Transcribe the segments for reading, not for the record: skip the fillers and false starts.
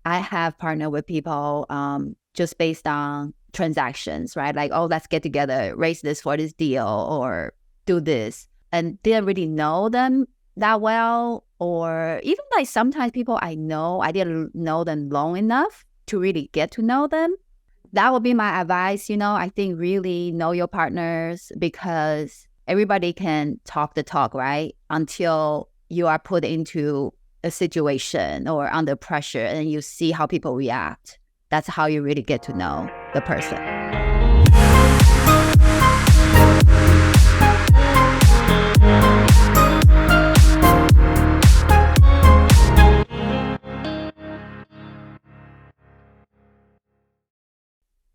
I have partnered with people just based on transactions, right? Like, oh, let's get together, raise this for this deal or do this. And didn't really know them that well. Or even like sometimes people I know, I didn't know them long enough to really get to know them. That would be my advice. I think really know your partners because everybody can talk the talk, right? Until you are put into a situation or under pressure and you see how people react. That's how you really get to know the person.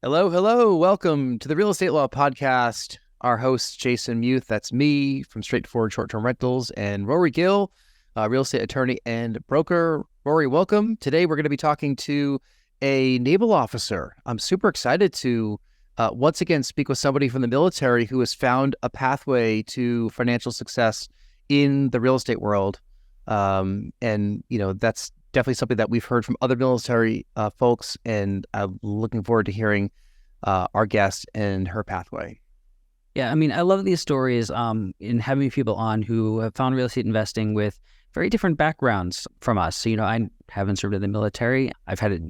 Hello. Welcome to the Real Estate Law Podcast. Our host, Jason Muth, that's me from Straightforward Short-Term Rentals, and Rory Gill, real estate attorney and broker. Rory, welcome. Today, we're going to be talking to a naval officer. I'm super excited to once again speak with somebody from the military who has found a pathway to financial success in the real estate world. That's definitely something that we've heard from other military folks, and I'm looking forward to hearing our guest and her pathway. Yeah, I mean, I love these stories in having people on who have found real estate investing with very different backgrounds from us. So, I haven't served in the military. I've had,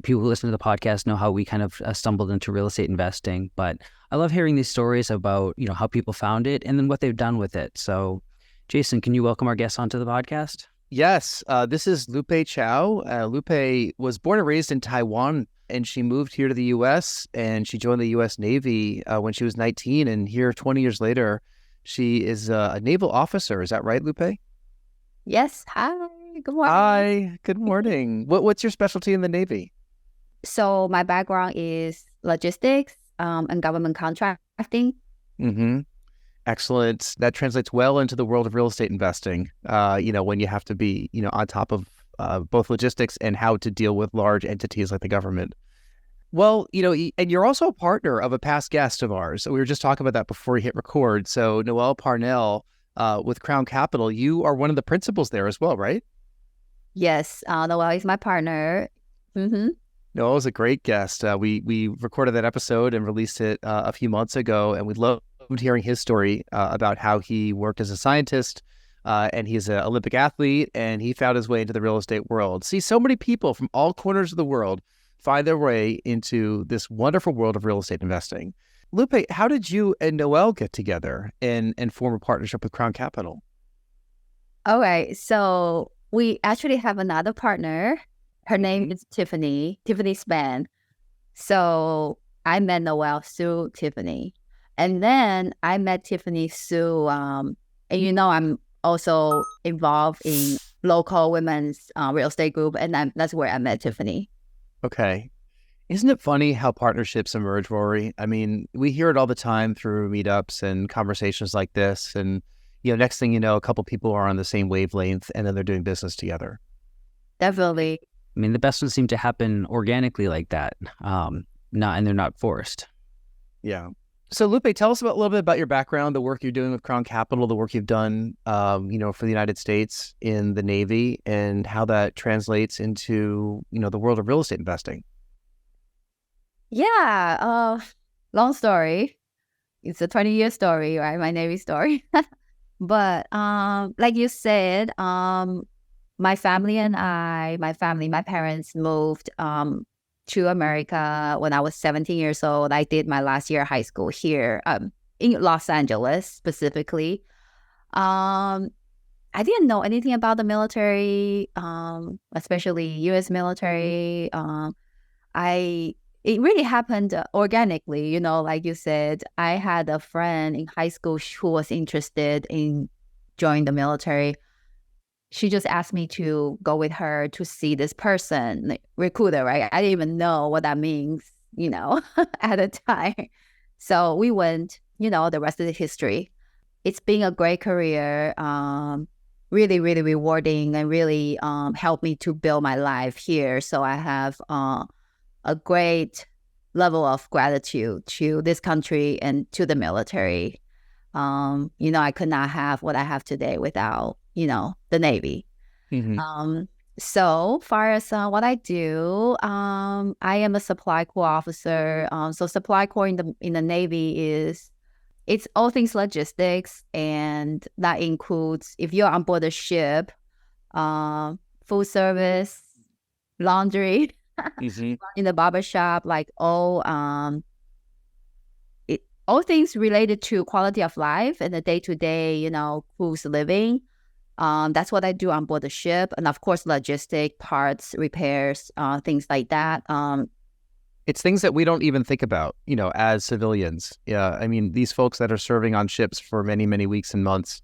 people who listen to the podcast know how we kind of stumbled into real estate investing. But I love hearing these stories about, how people found it and then what they've done with it. So, Jason, can you welcome our guest onto the podcast? Yes, this is Lupei Chou. Lupe was born and raised in Taiwan, and she moved here to the U.S., and she joined the U.S. Navy when she was 19, and here 20 years later, she is a naval officer. Is that right, Lupe? Yes. Hi. Good morning. Hi. Good morning. What's your specialty in the Navy? So my background is logistics and government contracting. Mm-hmm. Excellent. That translates well into the world of real estate investing, when you have to be, on top of both logistics and how to deal with large entities like the government. Well, and you're also a partner of a past guest of ours. We were just talking about that before we hit record. So Naval with Crown Capital, you are one of the principals there as well, right? Yes. Naval is my partner. Mm-hmm. Noel is a great guest. We recorded that episode and released it a few months ago, and we loved hearing his story about how he worked as a scientist, and he's an Olympic athlete, and he found his way into the real estate world. See, so many people from all corners of the world find their way into this wonderful world of real estate investing. Lupe, how did you and Noel get together and form a partnership with Crown Capital? All right. So we actually have another partner. Her name is Tiffany Span. So I met Noel through Tiffany. And then I met Tiffany through, and I'm also involved in local women's real estate group. And that's where I met Tiffany. Okay. Isn't it funny how partnerships emerge, Rory? I mean, we hear it all the time through meetups and conversations like this. And, next thing you know, a couple people are on the same wavelength and then they're doing business together. Definitely. I mean, the best ones seem to happen organically like that, and they're not forced. Yeah. So, Lupe, tell us a little bit about your background, the work you're doing with Crown Capital, the work you've done, for the United States in the Navy, and how that translates into, the world of real estate investing. Yeah. Long story. It's a 20-year story, right? My Navy story. But like you said, my family and my parents moved to America when I was 17 years old. I did my last year of high school here in Los Angeles specifically. I didn't know anything about the military, especially U.S. military. It really happened organically, like you said. I had a friend in high school who was interested in joining the military. She just asked me to go with her to see this person, like, recruiter, right? I didn't even know what that means, at the time. So we went, the rest of the history. It's been a great career, really, really rewarding, and really helped me to build my life here. So I have a great level of gratitude to this country and to the military. I could not have what I have today without, the Navy. Mm-hmm. So far as what I do, I am a supply corps officer. So supply corps in the Navy it's all things logistics, and that includes if you're on board a ship, food service, laundry, in the barber shop, like all things related to quality of life and the day-to-day, cruise living. That's what I do on board the ship. And of course, logistic parts, repairs, things like that. It's things that we don't even think about, as civilians. Yeah, I mean, these folks that are serving on ships for many, many weeks and months,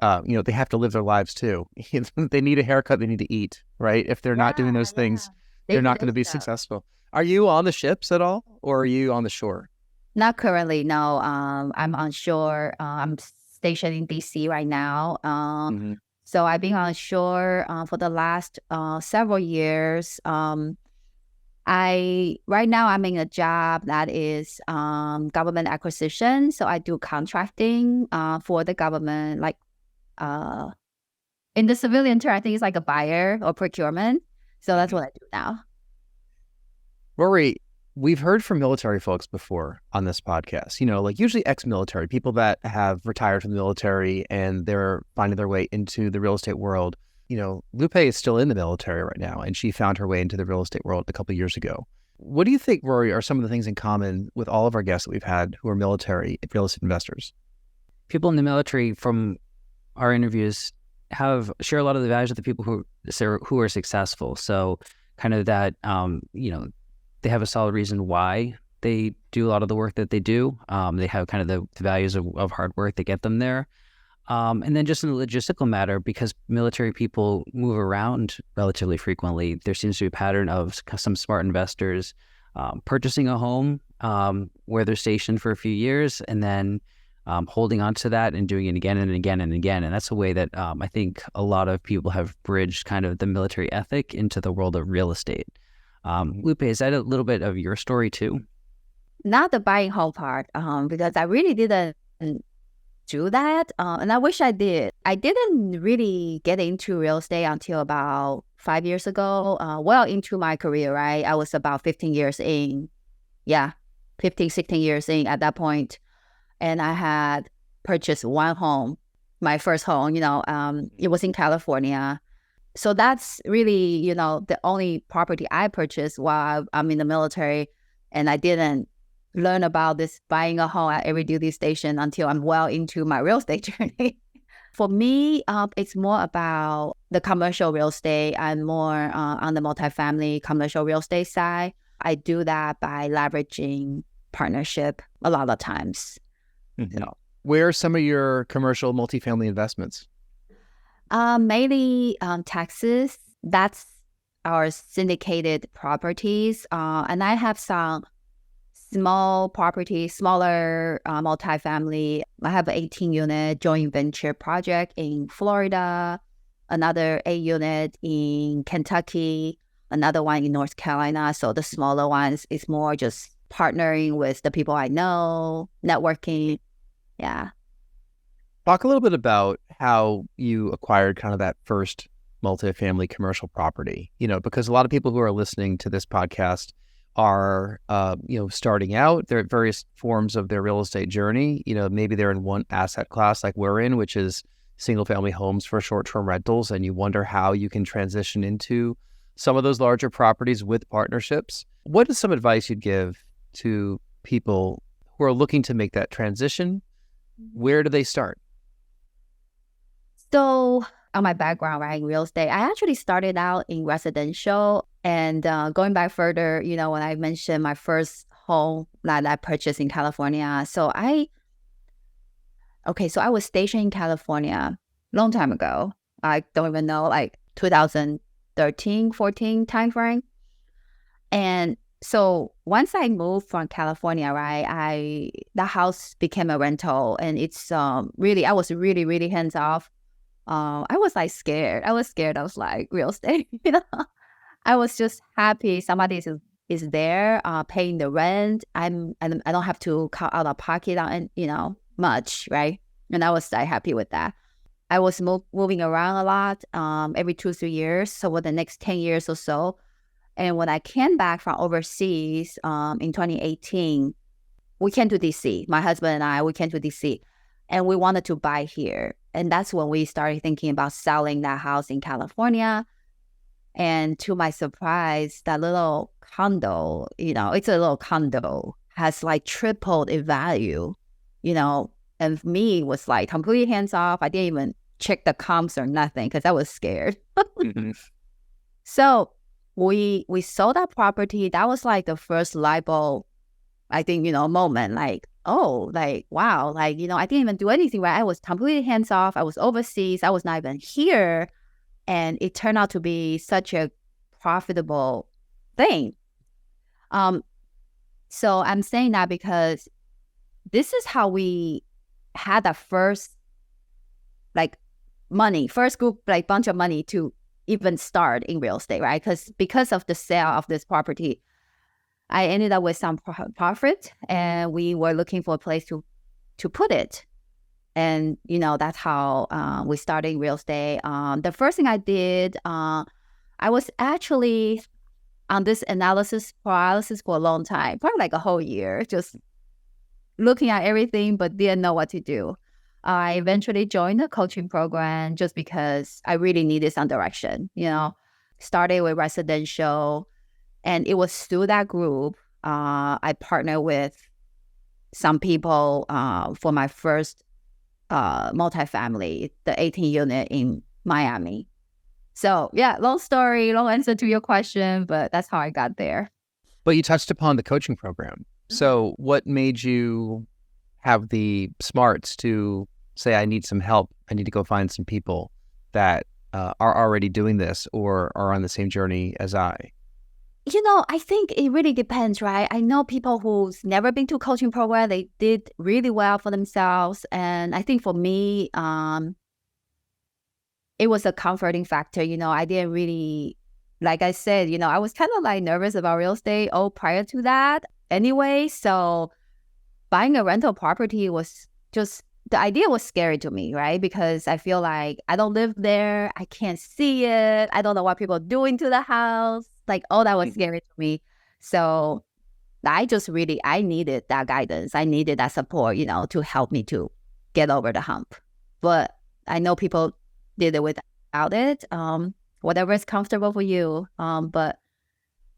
they have to live their lives too. They need a haircut, they need to eat, right? If they're not doing those things, they're not going to be successful. Are you on the ships at all, or are you on the shore? Not currently, no. I'm on shore. I'm stationed in DC right now. So I've been on shore for the last several years. Right now I'm in a job that is government acquisition. So I do contracting for the government, like in the civilian term, I think it's like a buyer or procurement. So that's what I do now. Rory, we've heard from military folks before on this podcast, like usually ex-military, people that have retired from the military and they're finding their way into the real estate world. Lupe is still in the military right now, and she found her way into the real estate world a couple of years ago. What do you think, Rory, are some of the things in common with all of our guests that we've had who are military real estate investors? People in the military, from our interviews, share a lot of the values of the people who are successful. So kind of that, they have a solid reason why they do a lot of the work that they do. They have kind of the values of hard work that get them there. And then just in the logistical matter, because military people move around relatively frequently, there seems to be a pattern of some smart investors purchasing a home where they're stationed for a few years and then holding on to that and doing it again and again and again. And that's a way that I think a lot of people have bridged kind of the military ethic into the world of real estate. Lupe, is that a little bit of your story too? Not the buying home part, because I really didn't do that, and I wish I did. I didn't really get into real estate until about 5 years ago, well into my career, right? I was about 15 years in. Yeah, 15, 16 years in at that point. And I had purchased one home, my first home, it was in California. So that's really, the only property I purchased while I'm in the military. And I didn't learn about this buying a home at every duty station until I'm well into my real estate journey. For me, it's more about the commercial real estate. I'm more on the multifamily commercial real estate side. I do that by leveraging partnership a lot of times. Where are some of your commercial multifamily investments? Mainly Texas. That's our syndicated properties. And I have some small properties, smaller multifamily. I have an 18-unit joint venture project in Florida, another 8-unit in Kentucky, another one in North Carolina. So the smaller ones is more just partnering with the people I know, networking. Yeah. Talk a little bit about how you acquired kind of that first multifamily commercial property, because a lot of people who are listening to this podcast are, starting out. They're at various forms of their real estate journey. Maybe they're in one asset class like we're in, which is single family homes for short-term rentals. And you wonder how you can transition into some of those larger properties with partnerships. What is some advice you'd give to people who are looking to make that transition? Where do they start? So on my background, right, in real estate, I actually started out in residential. And going back further, when I mentioned my first home that I purchased in California. So I was stationed in California a long time ago. I don't even know, like 2013, 14 timeframe. And so once I moved from California, right, the house became a rental, and it's I was really, really hands off. I was like scared. I was like, real estate, I was just happy somebody is there, paying the rent. I don't have to cut out of pocket on, much, right? And I was like happy with that. I was moving around a lot every 2-3 years. So for the next 10 years or so. And when I came back from overseas in 2018, we came to DC. My husband and I, we came to DC and we wanted to buy here. And that's when we started thinking about selling that house in California. And to my surprise, that little condo, it's a little condo, has like tripled in value, and me was like completely hands off. I didn't even check the comps or nothing because I was scared. Mm-hmm. So we sold that property. That was like the first light bulb, I think, moment, like, oh, like, wow, like, I didn't even do anything, right? I was completely hands off. I was overseas. I was not even here. And it turned out to be such a profitable thing. So I'm saying that because this is how we had that first, like, first group, like, bunch of money to even start in real estate, right? Because of the sale of this property, I ended up with some profit, and we were looking for a place to put it. And, that's how we started in real estate. The first thing I did, I was actually on this analysis paralysis for a long time, probably like a whole year, just looking at everything, but didn't know what to do. I eventually joined the coaching program just because I really needed some direction, started with residential. And it was through that group, I partnered with some people for my first multifamily, the 18 unit in Miami. So yeah, long story, long answer to your question, but that's how I got there. But you touched upon the coaching program. So what made you have the smarts to say, I need some help. I need to go find some people that are already doing this or are on the same journey as I? I think it really depends, right? I know people who's never been to a coaching program, they did really well for themselves. And I think for me, it was a comforting factor. I didn't really, like I said, I was kind of like nervous about real estate prior to that anyway. So buying a rental property was just, the idea was scary to me, right? Because I feel like I don't live there. I can't see it. I don't know what people are doing to the house. Like, all that was scary to me. So I needed that guidance. I needed that support, to help me to get over the hump. But I know people did it without it. Whatever is comfortable for you. But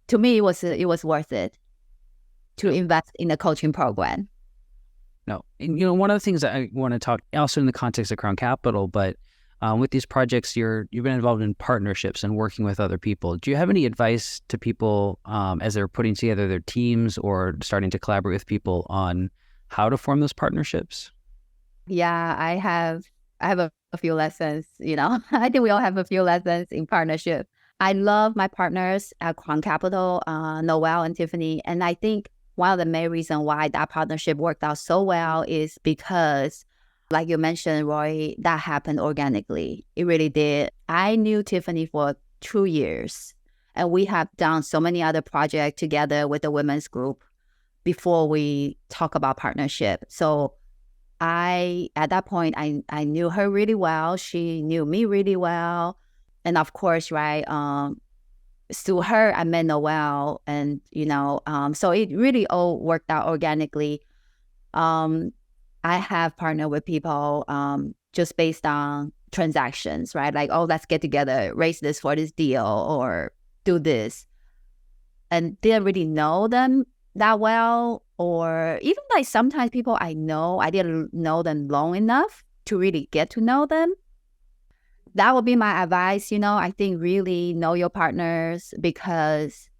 to me, it was worth it to invest in the coaching program. No. And, one of the things that I want to talk also in the context of Crown Capital, but with these projects, you've been involved in partnerships and working with other people. Do you have any advice to people as they're putting together their teams or starting to collaborate with people on how to form those partnerships? Yeah, I have a few lessons, I think we all have a few lessons in partnership. I love my partners at Crown Capital, Naval and Tiffany. And I think one of the main reasons why that partnership worked out so well is because, like you mentioned, Roy, that happened organically. It really did. I knew Tiffany for 2 years, and we have done so many other projects together with the women's group before we talk about partnership. So at that point, I knew her really well. She knew me really well. And of course, right, through her, I met Noel, and, so it really all worked out organically. I have partnered with people just based on transactions, right? Like, oh, let's get together, raise this for this deal, or do this. And didn't really know them that well, or even like sometimes people I know, I didn't know them long enough to really get to know them. That would be my advice. I think really know your partners, because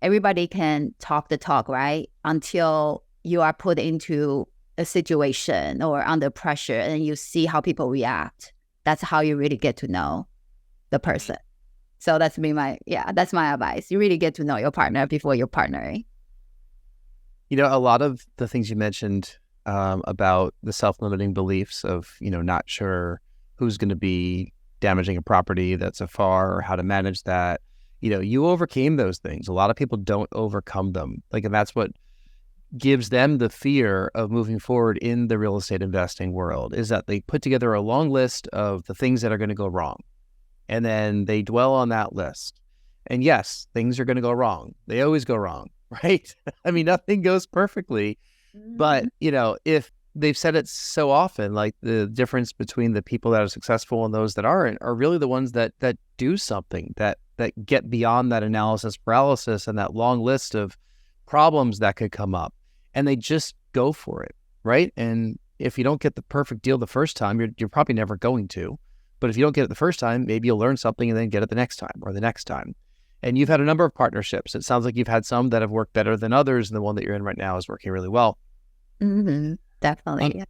everybody can talk the talk, right? Until you are put into a situation or under pressure and you see how people react. That's how you really get to know the person. So that's my advice. You really get to know your partner before you're partnering. A lot of the things you mentioned about the self-limiting beliefs of, not sure who's going to be damaging a property that's afar or how to manage that, you overcame those things. A lot of people don't overcome them. And that's what gives them the fear of moving forward in the real estate investing world is that they put together a long list of the things that are going to go wrong. And then they dwell on that list. And yes, things are going to go wrong. They always go wrong, right? I mean, nothing goes perfectly. But, if they've said it so often, like the difference between the people that are successful and those that aren't are really the ones that do something, that get beyond that analysis paralysis and that long list of problems that could come up. And they just go for it, right? And if you don't get the perfect deal the first time, you're probably never going to. But if you don't get it the first time, maybe you'll learn something and then get it the next time or the next time. And you've had a number of partnerships. It sounds like you've had some that have worked better than others, and the one that you're in right now is working really well. Mm-hmm. Definitely.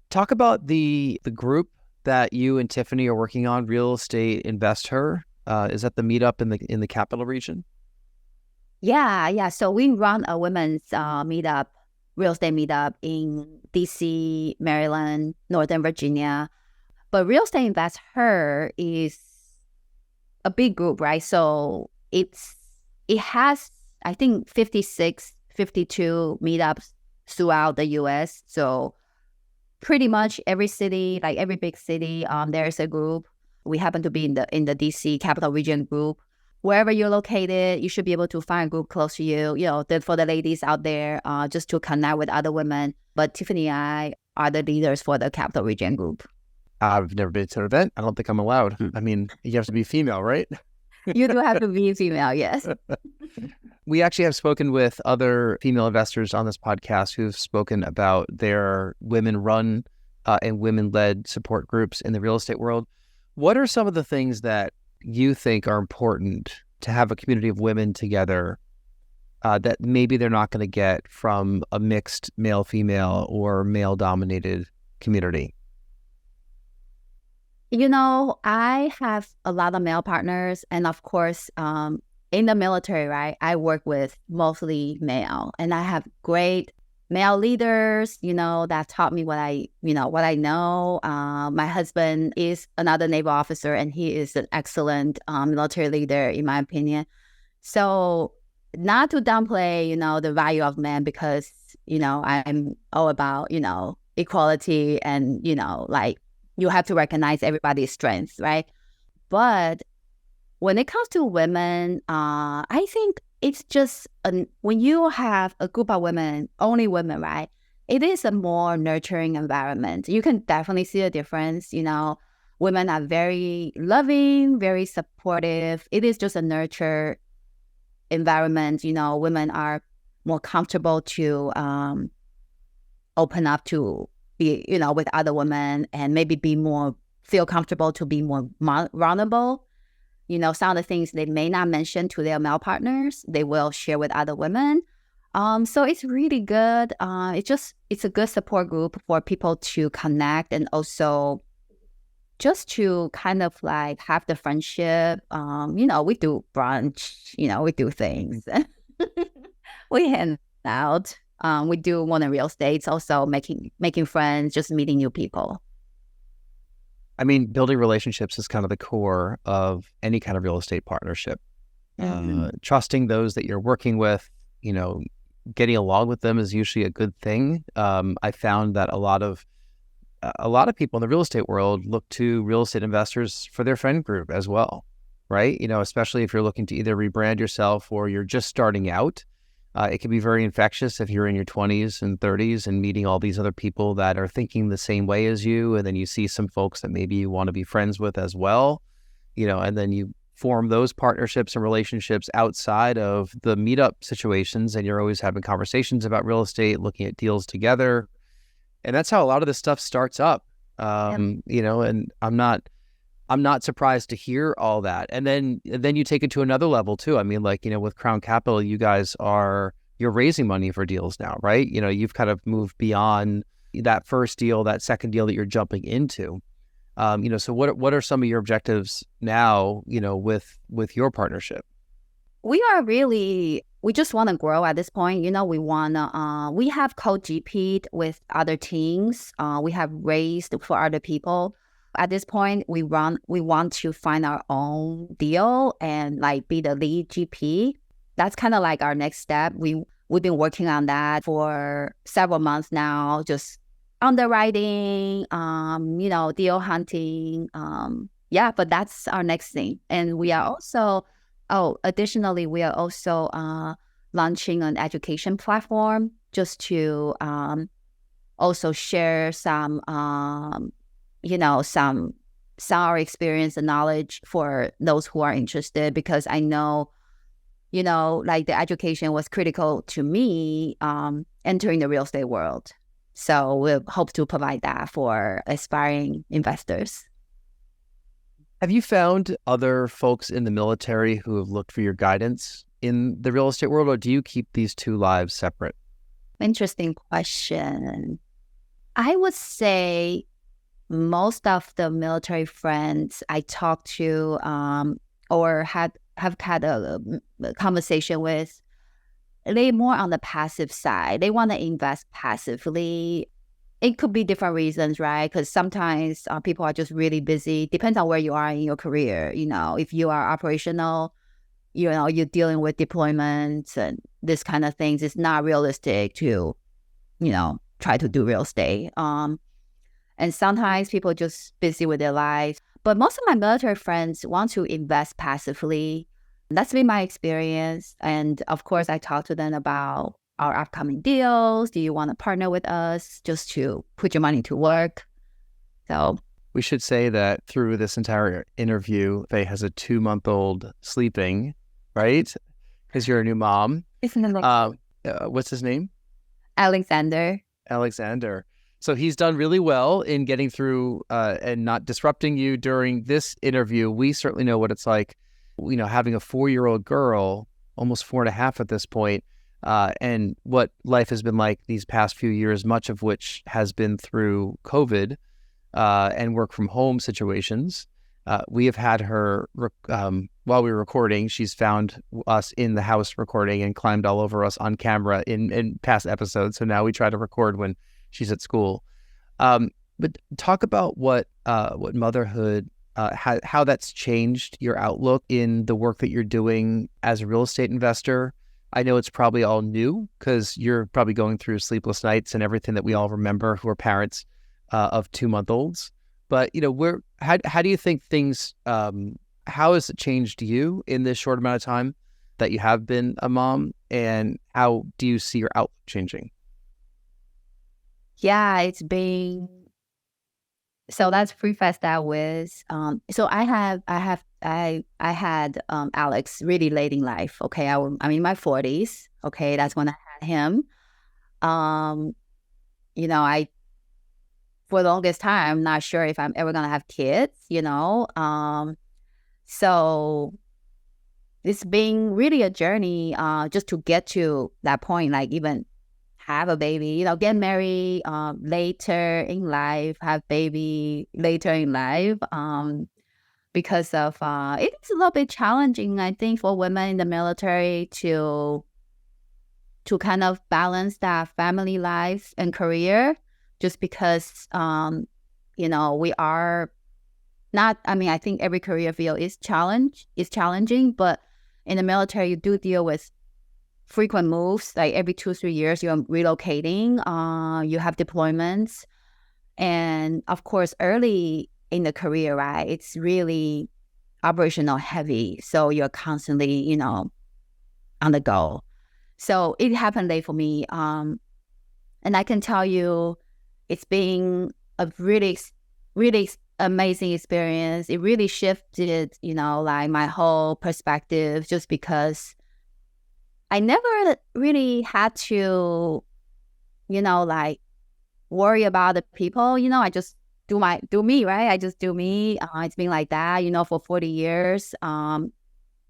Talk about the group that you and Tiffany are working on, Real Estate Investor. Is that the Meetup in the capital region? Yeah. So we run a women's meetup, real estate meetup in DC, Maryland, Northern Virginia. But Real Estate Investor is a big group, right? So it has, I think, 56, 52 meetups throughout the US. So pretty much every city, like every big city, there's a group. We happen to be in the DC capital region group. Wherever you're located, you should be able to find a group close to you. For the ladies out there, just to connect with other women. But Tiffany and I are the leaders for the capital region group. I've never been to an event. I don't think I'm allowed. I mean, you have to be female, right? You do have to be female, yes. We actually have spoken with other female investors on this podcast who've spoken about their women-run and women-led support groups in the real estate world. What are some of the things that you think are important to have a community of women together that maybe they're not going to get from a mixed male-female or male-dominated community? I have a lot of male partners, and of course, in the military, right, I work with mostly male, and I have great male leaders, that taught me what I know. My husband is another naval officer, and he is an excellent military leader, in my opinion. So not to downplay, the value of men, because, I'm all about, equality and, you have to recognize everybody's strengths, right? But when it comes to women, I think it's just when you have a group of women, only women, right? It is a more nurturing environment. You can definitely see a difference. Women are very loving, very supportive. It is just a nurture environment. Women are more comfortable to open up to be, with other women, and maybe feel comfortable to be more vulnerable. Some of the things they may not mention to their male partners, they will share with other women. So it's really good. It's a good support group for people to connect, and also just to kind of like have the friendship. We do brunch, we do things. We hang out. We do more than real estate, also making friends, just meeting new people. I mean, building relationships is kind of the core of any kind of real estate partnership. Trusting those that you're working with, getting along with them is usually a good thing. I found that a lot of people in the real estate world look to real estate investors for their friend group as well, right? Especially if you're looking to either rebrand yourself or you're just starting out. It can be very infectious if you're in your 20s and 30s and meeting all these other people that are thinking the same way as you. And then you see some folks that maybe you want to be friends with as well, and then you form those partnerships and relationships outside of the meetup situations. And you're always having conversations about real estate, looking at deals together. And that's how a lot of this stuff starts up, and I'm not surprised to hear all that. And then you take it to another level too. I mean, with Crown Capital, you guys you're raising money for deals now, right? You've kind of moved beyond that first deal, that second deal that you're jumping into. So what are some of your objectives now, with your partnership? We just want to grow at this point. We have co-GP'd with other teams. We have raised for other people. At this point, we want to find our own deal and be the lead GP. That's kind of like our next step. We we've been working on that for several months now, just underwriting, deal hunting. Yeah, but that's our next thing. And we are also, additionally, we are also launching an education platform just to also share some our experience and knowledge for those who are interested, because I know, like the education was critical to me entering the real estate world. So we'll hope to provide that for aspiring investors. Have you found other folks in the military who have looked for your guidance in the real estate world, or do you keep these two lives separate? Interesting question. I would say most of the military friends I talked to or have had a conversation with, they more on the passive side. They want to invest passively. It could be different reasons, right? Because sometimes people are just really busy. Depends on where you are in your career. If you are operational, you're dealing with deployments and this kind of things. It's not realistic to, try to do real estate. And sometimes people are just busy with their lives. But most of my military friends want to invest passively. That's been my experience. And of course, I talk to them about our upcoming deals. Do you want to partner with us just to put your money to work? So we should say that through this entire interview, Faye has a 2-month-old sleeping, right? Because you're a new mom. What's his name? Alexander. So he's done really well in getting through and not disrupting you during this interview. We certainly know what it's like, having a 4-year-old girl, almost 4.5 at this point, and what life has been like these past few years, much of which has been through COVID and work from home situations. We have had her, while we were recording, she's found us in the house recording and climbed all over us on camera in past episodes. So now we try to record when she's at school. But talk about what motherhood, how that's changed your outlook in the work that you're doing as a real estate investor. I know it's probably all new because you're probably going through sleepless nights and everything that we all remember who are parents of 2-month-olds. But, how do you think things, how has it changed you in this short amount of time that you have been a mom? And how do you see your outlook changing? Yeah, it's been, so let's preface that with, so I had Alex really late in life. Okay. I'm in my 40s. Okay. That's when I had him. For the longest time, I'm not sure if I'm ever going to have kids, so it's been really a journey, just to get to that point, like even have a baby, get married later in life, have baby later in life, because of it's a little bit challenging, I think, for women in the military to kind of balance that family life and career, just because we are not, I think every career field is challenging, but in the military you do deal with frequent moves, like every 2-3 years you're relocating, you have deployments, and of course early in the career, right, it's really operational heavy, so you're constantly on the go. So it happened late for me, and I can tell you it's been a really amazing experience. It really shifted like my whole perspective, just because I never really had to, like worry about the people. I just do me, right? I just do me. It's been like that, for 40 years. Now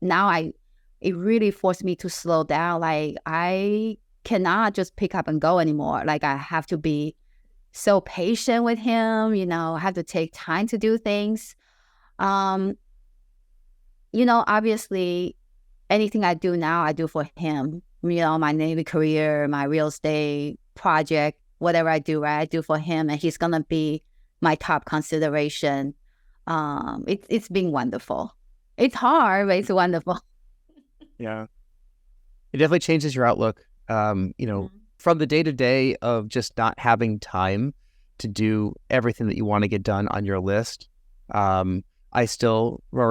it really forced me to slow down. Like I cannot just pick up and go anymore. Like I have to be so patient with him. I have to take time to do things. Obviously, anything I do now, I do for him. My Navy career, my real estate project, whatever I do, right, I do for him, and he's gonna be my top consideration. It's been wonderful. It's hard, but it's wonderful. Yeah, it definitely changes your outlook. From the day to day of just not having time to do everything that you want to get done on your list. Rory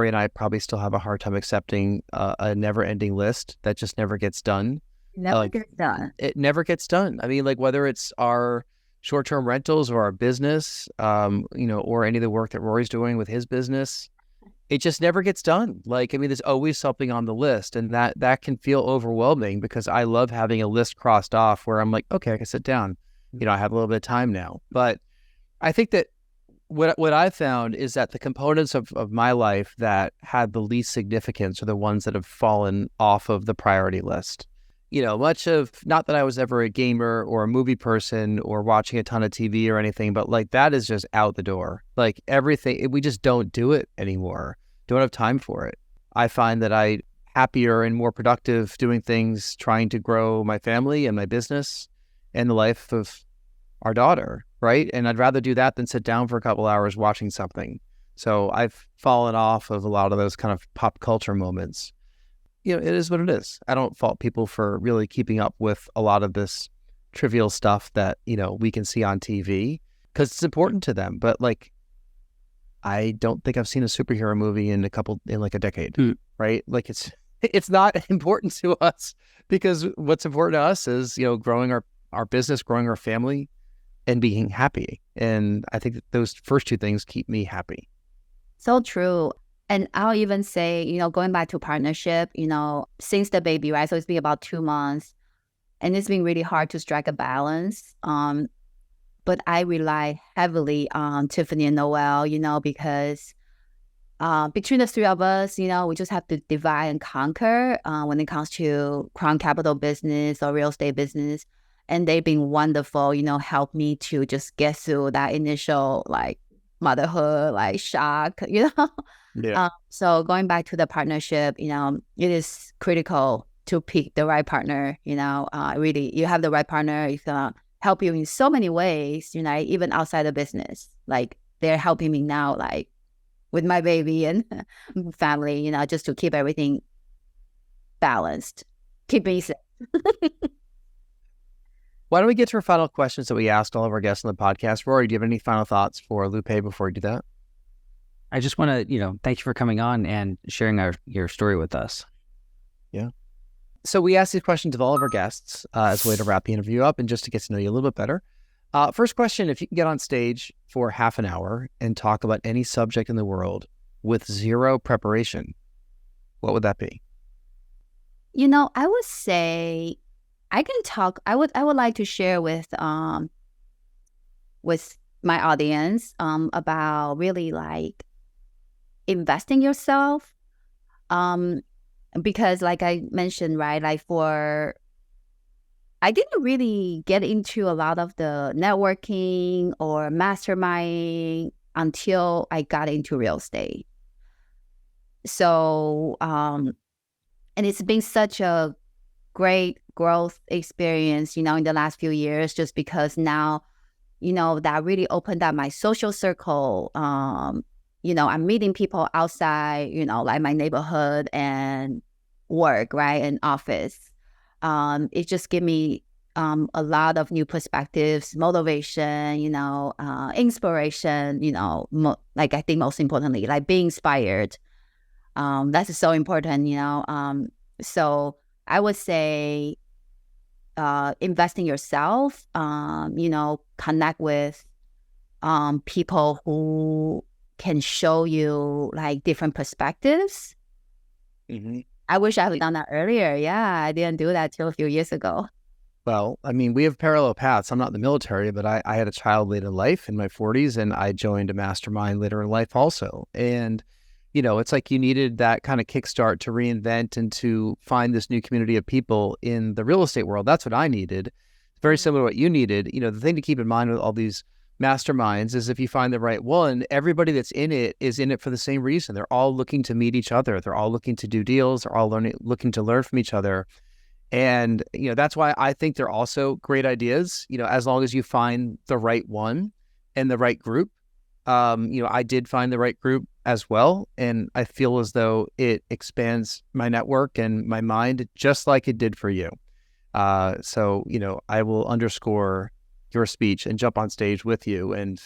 and I probably still have a hard time accepting a never ending list that just never gets done. Never gets done. It never gets done. I mean, like whether it's our short-term rentals or our business, or any of the work that Rory's doing with his business, it just never gets done. Like, I mean, there's always something on the list, and that can feel overwhelming because I love having a list crossed off where I'm like, okay, I can sit down. I have a little bit of time now. But I think that what I've found is that the components of my life that had the least significance are the ones that have fallen off of the priority list. Much of, not that I was ever a gamer or a movie person or watching a ton of TV or anything, but like that is just out the door. Like everything, we just don't do it anymore. Don't have time for it. I find that I'm happier and more productive doing things, trying to grow my family and my business and the life of our daughter, right? And I'd rather do that than sit down for a couple hours watching something. So I've fallen off of a lot of those kind of pop culture moments. It is what it is. I don't fault people for really keeping up with a lot of this trivial stuff that, we can see on TV because it's important to them. But like, I don't think I've seen a superhero movie in like a decade, right? Like it's not important to us because what's important to us is, growing our business, growing our family and being happy. And I think that those first two things keep me happy. So true. And I'll even say, going back to partnership, since the baby, right? So it's been about 2 months and it's been really hard to strike a balance. But I rely heavily on Tiffany and Noel, because between the three of us, we just have to divide and conquer when it comes to Crown Capital business or real estate business. And they've been wonderful, help me to just get through that initial like motherhood, like shock, Yeah. So going back to the partnership, it is critical to pick the right partner. Really, you have the right partner, it's gonna help you in so many ways. Even outside the business, like they're helping me now, like with my baby and family. Just to keep everything balanced, keep me safe. Why don't we get to our final questions that we asked all of our guests on the podcast? Rory, do you have any final thoughts for Lupe before we do that? I just want to, thank you for coming on and sharing your story with us. Yeah. So we asked these questions of all of our guests as a way to wrap the interview up and just to get to know you a little bit better. First question, if you can get on stage for half an hour and talk about any subject in the world with zero preparation, what would that be? I would say I can talk. I would like to share with my audience about really like investing yourself. Because like I mentioned, right, like I didn't really get into a lot of the networking or masterminding until I got into real estate. So, and it's been such a great growth experience, in the last few years, just because now, that really opened up my social circle. I'm meeting people outside, like my neighborhood and work, right, and office. It just gave me a lot of new perspectives, motivation, inspiration, like I think most importantly, like being inspired. That's so important, so I would say invest in yourself, connect with people who can show you like different perspectives. Mm-hmm. I wish I had done that earlier. Yeah, I didn't do that till a few years ago. Well, I mean, we have parallel paths. I'm not in the military, but I had a child late in life in my 40s, and I joined a mastermind later in life also. And, it's like you needed that kind of kickstart to reinvent and to find this new community of people in the real estate world. That's what I needed. Very similar to what you needed. The thing to keep in mind with all these masterminds is if you find the right one, everybody that's in it is in it for the same reason. They're all looking to meet each other. They're all looking to do deals. They're all looking to learn from each other. And, that's why I think they're also great ideas, as long as you find the right one and the right group. I did find the right group as well. And I feel as though it expands my network and my mind just like it did for you. So, I will underscore your speech and jump on stage with you. And,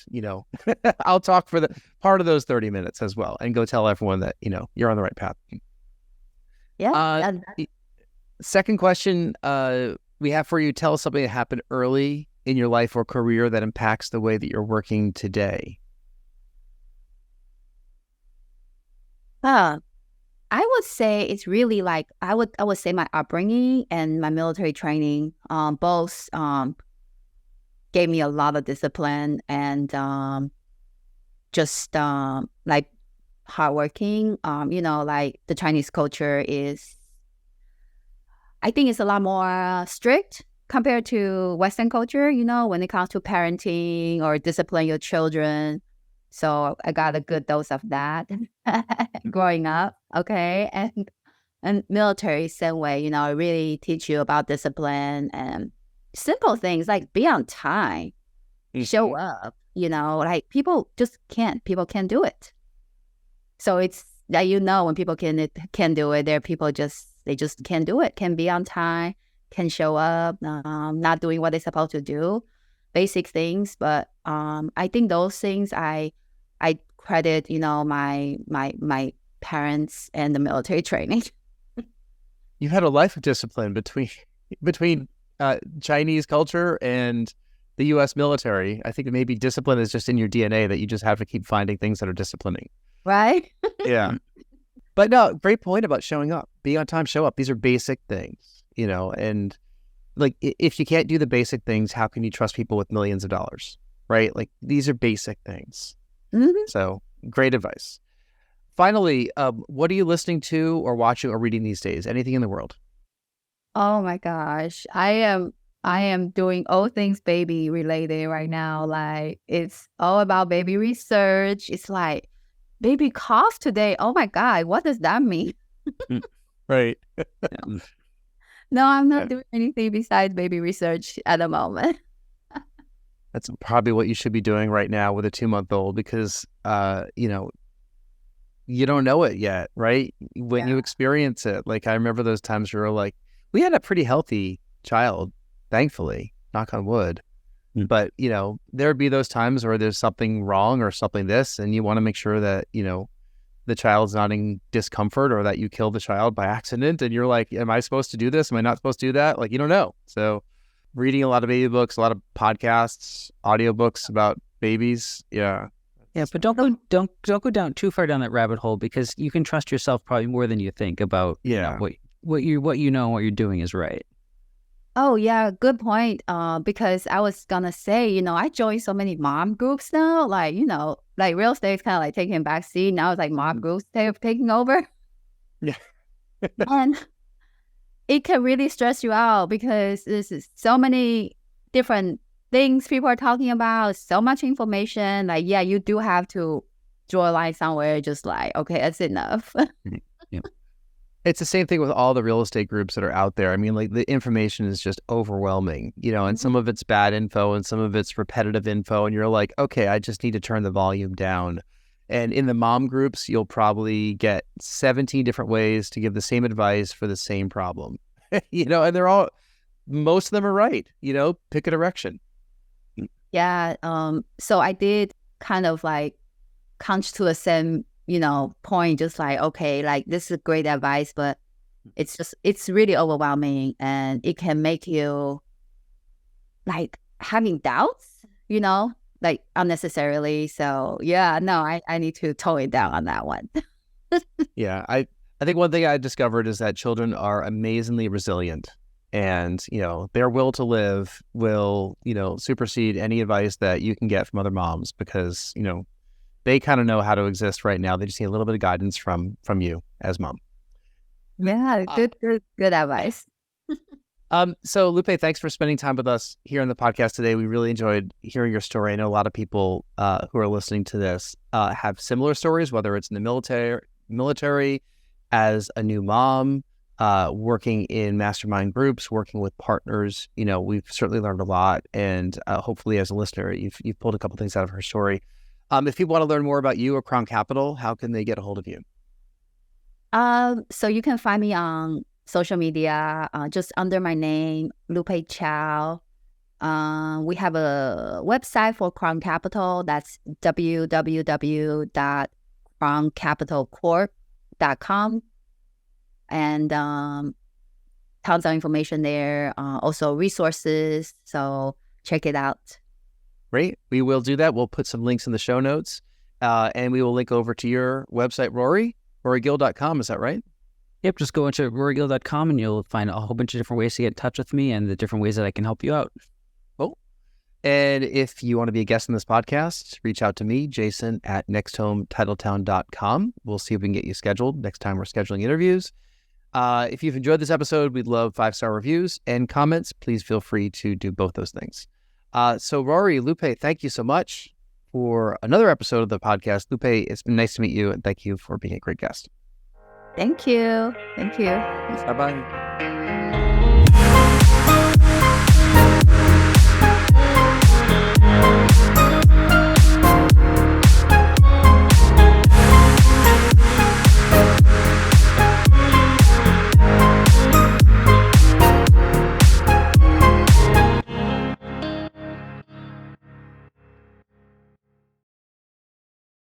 I'll talk for the part of those 30 minutes as well and go tell everyone that, you're on the right path. Yeah. Second question we have for you, tell us something that happened early in your life or career that impacts the way that you're working today. I would say it's really like I would say my upbringing and my military training both gave me a lot of discipline and just like hardworking. Like the Chinese culture is, I think it's a lot more strict compared to Western culture, when it comes to parenting or discipline your children. So I got a good dose of that growing up. Okay. And military, same way, really teach you about discipline and simple things like be on time, show up, like people can't do it. So it's that, when people can do it, there are people they just can't do it, can be on time, can show up, not doing what they're supposed to do, basic things. But I think those things I credit, my parents and the military training. You've had a life of discipline between Chinese culture and the U.S. military. I think maybe discipline is just in your DNA, that you just have to keep finding things that are disciplining. Right? Yeah. But no, great point about showing up. Be on time, show up. These are basic things, and like if you can't do the basic things, how can you trust people with millions of dollars, right? Like these are basic things. Mm-hmm. So great advice. Finally, what are you listening to or watching or reading these days? Anything in the world? Oh my gosh. I am doing all things baby related right now. Like it's all about baby research. It's like baby cough today. Oh my God, what does that mean? Right. No, I'm not doing anything besides baby research at the moment. That's probably what you should be doing right now with a 2-month-old, because, you don't know it yet, right? When you experience it, like I remember those times where like, we had a pretty healthy child, thankfully, knock on wood. But, there would be those times where there's something wrong or something and you want to make sure that, the child's not in discomfort or that you kill the child by accident. And you're like, am I supposed to do this? Am I not supposed to do that? Like, you don't know. So reading a lot of baby books, a lot of podcasts, audiobooks about babies. Yeah. Yeah, but don't go down too far down that rabbit hole, because you can trust yourself probably more than you think about what you know and what you're doing is right. Oh yeah, good point. Because I was gonna say, I joined so many mom groups now. Like, like real estate is kind of like taking a back seat. Now it's like mom groups taking over. Yeah. And it can really stress you out because there's so many different things people are talking about, so much information. Like, yeah, you do have to draw a line somewhere, just like, okay, that's enough. Yeah. It's the same thing with all the real estate groups that are out there. I mean, like the information is just overwhelming, and some of it's bad info and some of it's repetitive info. And you're like, okay, I just need to turn the volume down. And in the mom groups, you'll probably get 17 different ways to give the same advice for the same problem, and most of them are right, pick a direction. Yeah. So I did kind of like come to the same point, just like, okay, like this is great advice, but it's really overwhelming and it can make you like having doubts, like unnecessarily. So yeah, no, I need to tone it down on that one. Yeah. I think one thing I discovered is that children are amazingly resilient, and, their will to live will, supersede any advice that you can get from other moms, because, they kind of know how to exist right now. They just need a little bit of guidance from you as mom. Yeah, good advice. So Lupe, thanks for spending time with us here on the podcast today. We really enjoyed hearing your story. I know a lot of people who are listening to this have similar stories, whether it's in the military, as a new mom, working in mastermind groups, working with partners. We've certainly learned a lot, and hopefully as a listener, you've pulled a couple things out of her story. If people want to learn more about you or Crown Capital, how can they get a hold of you? So you can find me on social media, just under my name, Lupei Chou. We have a website for Crown Capital. That's www.crowncapitalcorp.com. And tons of information there. Also resources. So check it out. Great. We will do that. We'll put some links in the show notes. And we will link over to your website, rorygill.com. Is that right? Yep, just go into rorygill.com and you'll find a whole bunch of different ways to get in touch with me and the different ways that I can help you out. Cool. And if you want to be a guest in this podcast, reach out to me, Jason, at nexthometitletown.com. We'll see if we can get you scheduled next time we're scheduling interviews. If you've enjoyed this episode, we'd love 5-star reviews and comments. Please feel free to do both those things. So Rory, Lupe, thank you so much for another episode of the podcast. Lupe, it's been nice to meet you, and thank you for being a great guest. Thank you. Thank you. Bye-bye.